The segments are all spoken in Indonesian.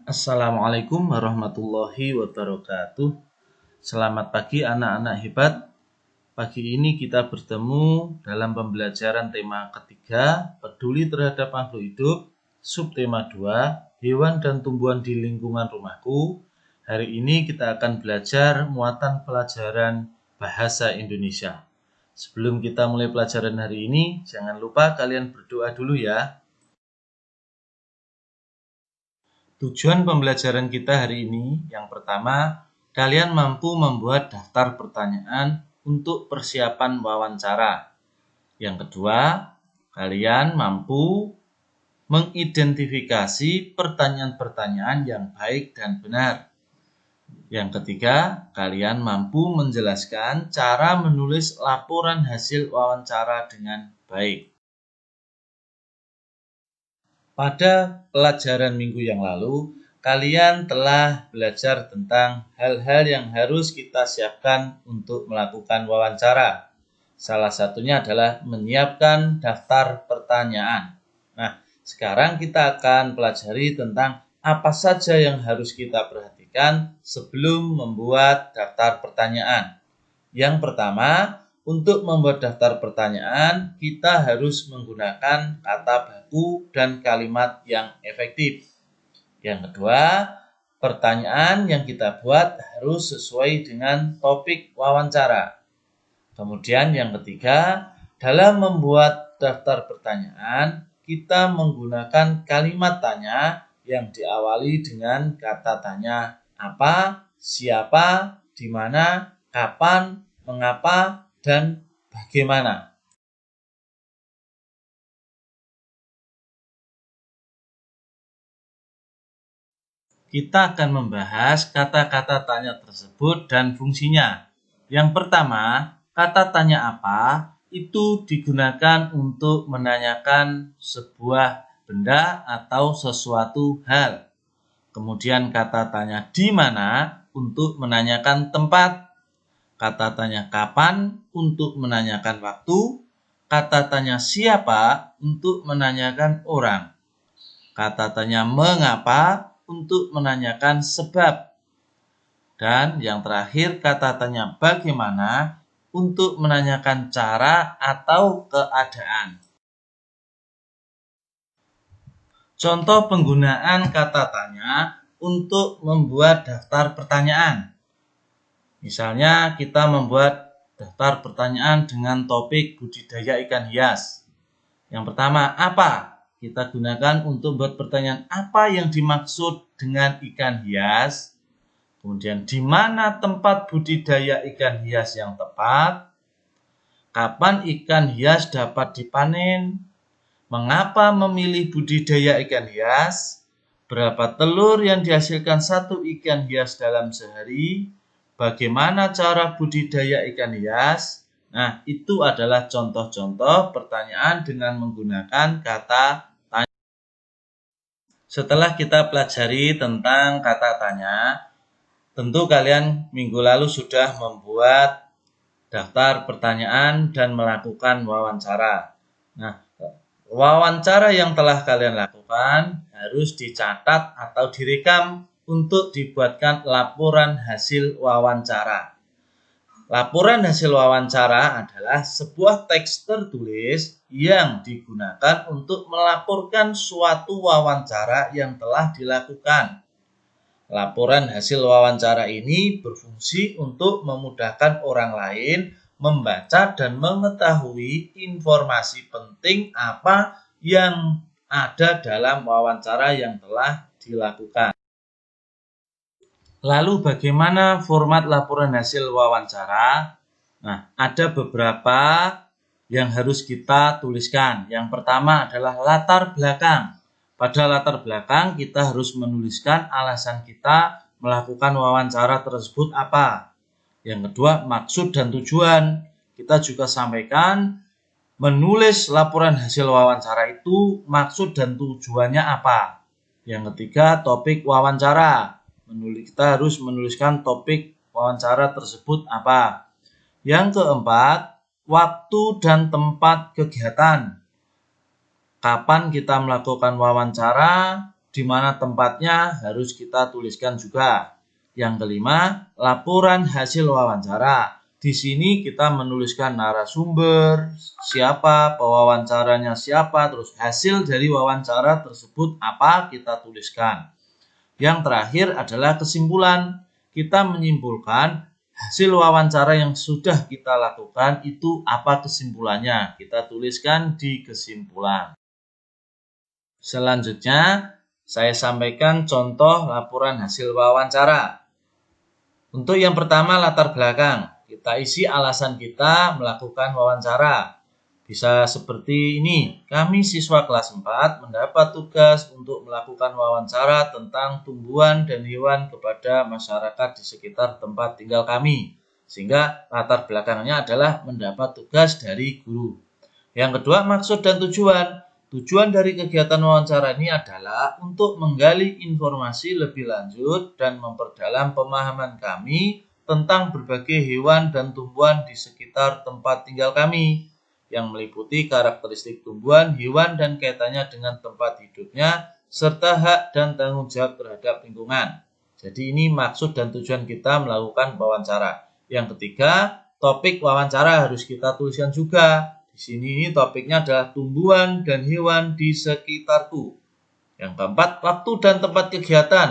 Assalamualaikum warahmatullahi wabarakatuh. Selamat pagi anak-anak hebat. Pagi ini kita bertemu dalam pembelajaran tema ketiga, peduli terhadap makhluk hidup, subtema 2, hewan dan tumbuhan di lingkungan rumahku. Hari ini kita akan belajar muatan pelajaran bahasa Indonesia. Sebelum kita mulai pelajaran hari ini, jangan lupa kalian berdoa dulu ya. Tujuan pembelajaran kita hari ini, yang pertama, kalian mampu membuat daftar pertanyaan untuk persiapan wawancara. Yang kedua, kalian mampu mengidentifikasi pertanyaan-pertanyaan yang baik dan benar. Yang ketiga, kalian mampu menjelaskan cara menulis laporan hasil wawancara dengan baik. Pada pelajaran minggu yang lalu, kalian telah belajar tentang hal-hal yang harus kita siapkan untuk melakukan wawancara. Salah satunya adalah menyiapkan daftar pertanyaan. Nah, sekarang kita akan pelajari tentang apa saja yang harus kita perhatikan sebelum membuat daftar pertanyaan. Yang pertama, untuk membuat daftar pertanyaan, kita harus menggunakan kata baku dan kalimat yang efektif. Yang kedua, pertanyaan yang kita buat harus sesuai dengan topik wawancara. Kemudian yang ketiga, dalam membuat daftar pertanyaan, kita menggunakan kalimat tanya yang diawali dengan kata tanya apa, siapa, di mana, kapan, mengapa, dan bagaimana. Kita akan membahas kata-kata tanya tersebut dan fungsinya. Yang pertama, kata tanya apa itu digunakan untuk menanyakan sebuah benda atau sesuatu hal. Kemudian kata tanya di mana untuk menanyakan tempat. Kata tanya kapan untuk menanyakan waktu. Kata tanya siapa untuk menanyakan orang. Kata tanya mengapa untuk menanyakan sebab. Dan yang terakhir kata tanya bagaimana untuk menanyakan cara atau keadaan. Contoh penggunaan kata tanya untuk membuat daftar pertanyaan. Misalnya kita membuat daftar pertanyaan dengan topik budidaya ikan hias. Yang pertama, apa? Kita gunakan untuk buat pertanyaan apa yang dimaksud dengan ikan hias. Kemudian di mana tempat budidaya ikan hias yang tepat? Kapan ikan hias dapat dipanen? Mengapa memilih budidaya ikan hias? Berapa telur yang dihasilkan satu ikan hias dalam sehari? Bagaimana cara budidaya ikan hias? Nah, itu adalah contoh-contoh pertanyaan dengan menggunakan kata tanya. Setelah kita pelajari tentang kata tanya, tentu kalian minggu lalu sudah membuat daftar pertanyaan dan melakukan wawancara. Nah, wawancara yang telah kalian lakukan harus dicatat atau direkam untuk dibuatkan laporan hasil wawancara. Laporan hasil wawancara adalah sebuah teks tertulis yang digunakan untuk melaporkan suatu wawancara yang telah dilakukan. Laporan hasil wawancara ini berfungsi untuk memudahkan orang lain membaca dan mengetahui informasi penting apa yang ada dalam wawancara yang telah dilakukan. Lalu bagaimana format laporan hasil wawancara? Nah, ada beberapa yang harus kita tuliskan. Yang pertama adalah latar belakang. Pada latar belakang kita harus menuliskan alasan kita melakukan wawancara tersebut apa. Yang kedua, maksud dan tujuan. Kita juga sampaikan menulis laporan hasil wawancara itu maksud dan tujuannya apa. Yang ketiga, topik wawancara. Kita harus menuliskan topik wawancara tersebut apa. Yang keempat, waktu dan tempat kegiatan. Kapan kita melakukan wawancara, di mana tempatnya harus kita tuliskan juga. Yang kelima, laporan hasil wawancara. Di sini kita menuliskan narasumber, siapa, pewawancaranya siapa, terus hasil dari wawancara tersebut apa kita tuliskan. Yang terakhir adalah kesimpulan. Kita menyimpulkan hasil wawancara yang sudah kita lakukan itu apa kesimpulannya. Kita tuliskan di kesimpulan. Selanjutnya, saya sampaikan contoh laporan hasil wawancara. Untuk yang pertama, latar belakang. Kita isi alasan kita melakukan wawancara. Bisa seperti ini. Kami siswa kelas 4 mendapat tugas untuk melakukan wawancara tentang tumbuhan dan hewan kepada masyarakat di sekitar tempat tinggal kami. Sehingga latar belakangnya adalah mendapat tugas dari guru. Yang kedua, maksud dan tujuan. Tujuan dari kegiatan wawancara ini adalah untuk menggali informasi lebih lanjut dan memperdalam pemahaman kami tentang berbagai hewan dan tumbuhan di sekitar tempat tinggal kami, yang meliputi karakteristik tumbuhan, hewan, dan kaitannya dengan tempat hidupnya, serta hak dan tanggung jawab terhadap lingkungan. Jadi ini maksud dan tujuan kita melakukan wawancara. Yang ketiga, topik wawancara harus kita tuliskan juga. Di sini topiknya adalah tumbuhan dan hewan di sekitarku. Yang keempat, waktu dan tempat kegiatan.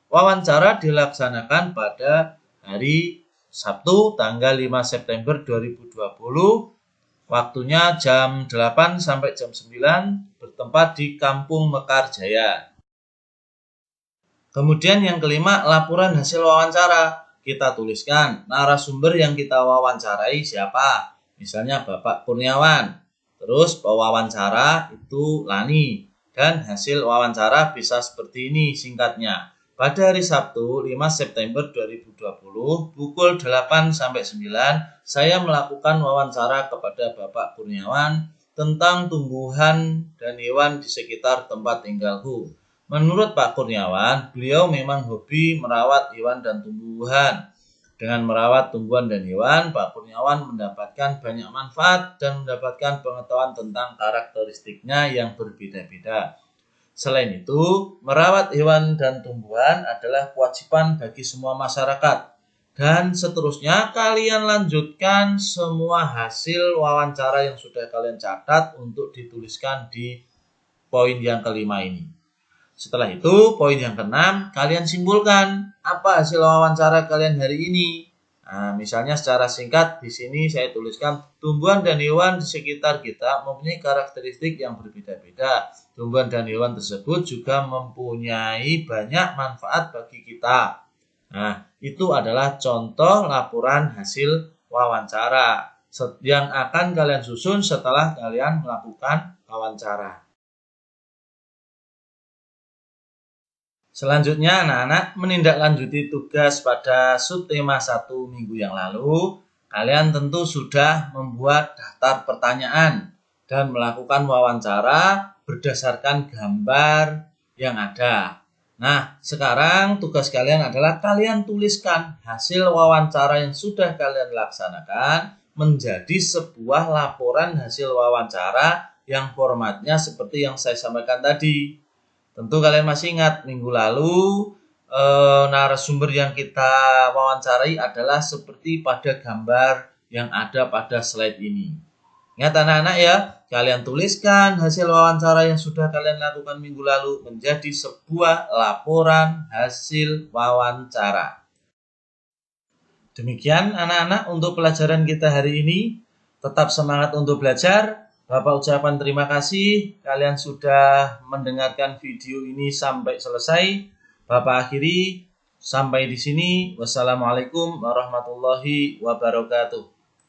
Wawancara dilaksanakan pada hari Sabtu tanggal 5 September 2020. Waktunya jam 8 sampai jam 9, bertempat di Kampung Mekarjaya. Kemudian yang kelima, laporan hasil wawancara. Kita tuliskan narasumber yang kita wawancarai siapa. Misalnya Bapak Kurniawan, terus pewawancara itu Lani, dan hasil wawancara bisa seperti ini singkatnya. Pada hari Sabtu 5 September 2020 pukul 8 sampai 9 saya melakukan wawancara kepada Bapak Kurniawan tentang tumbuhan dan hewan di sekitar tempat tinggalku. Menurut Pak Kurniawan, beliau memang hobi merawat hewan dan tumbuhan. Dengan merawat tumbuhan dan hewan, Pak Kurniawan mendapatkan banyak manfaat dan mendapatkan pengetahuan tentang karakteristiknya yang berbeda-beda. Selain itu, merawat hewan dan tumbuhan adalah kewajiban bagi semua masyarakat. Dan seterusnya, kalian lanjutkan semua hasil wawancara yang sudah kalian catat untuk dituliskan di poin yang kelima ini. Setelah itu, poin yang keenam, kalian simpulkan apa hasil wawancara kalian hari ini. Nah, misalnya secara singkat di sini saya tuliskan tumbuhan dan hewan di sekitar kita mempunyai karakteristik yang berbeda-beda. Tumbuhan dan hewan tersebut juga mempunyai banyak manfaat bagi kita. Nah, itu adalah contoh laporan hasil wawancara yang akan kalian susun setelah kalian melakukan wawancara. Selanjutnya, anak-anak menindaklanjuti tugas pada subtema 1 minggu yang lalu. Kalian tentu sudah membuat daftar pertanyaan dan melakukan wawancara berdasarkan gambar yang ada. Nah, sekarang tugas kalian adalah kalian tuliskan hasil wawancara yang sudah kalian laksanakan menjadi sebuah laporan hasil wawancara yang formatnya seperti yang saya sampaikan tadi. Tentu kalian masih ingat minggu lalu narasumber yang kita wawancarai adalah seperti pada gambar yang ada pada slide ini. Ingat anak-anak ya, kalian tuliskan hasil wawancara yang sudah kalian lakukan minggu lalu menjadi sebuah laporan hasil wawancara. Demikian anak-anak untuk pelajaran kita hari ini. Tetap semangat untuk belajar. Bapak ucapan terima kasih kalian sudah mendengarkan video ini sampai selesai. Bapak akhiri sampai di sini. Wassalamualaikum warahmatullahi wabarakatuh.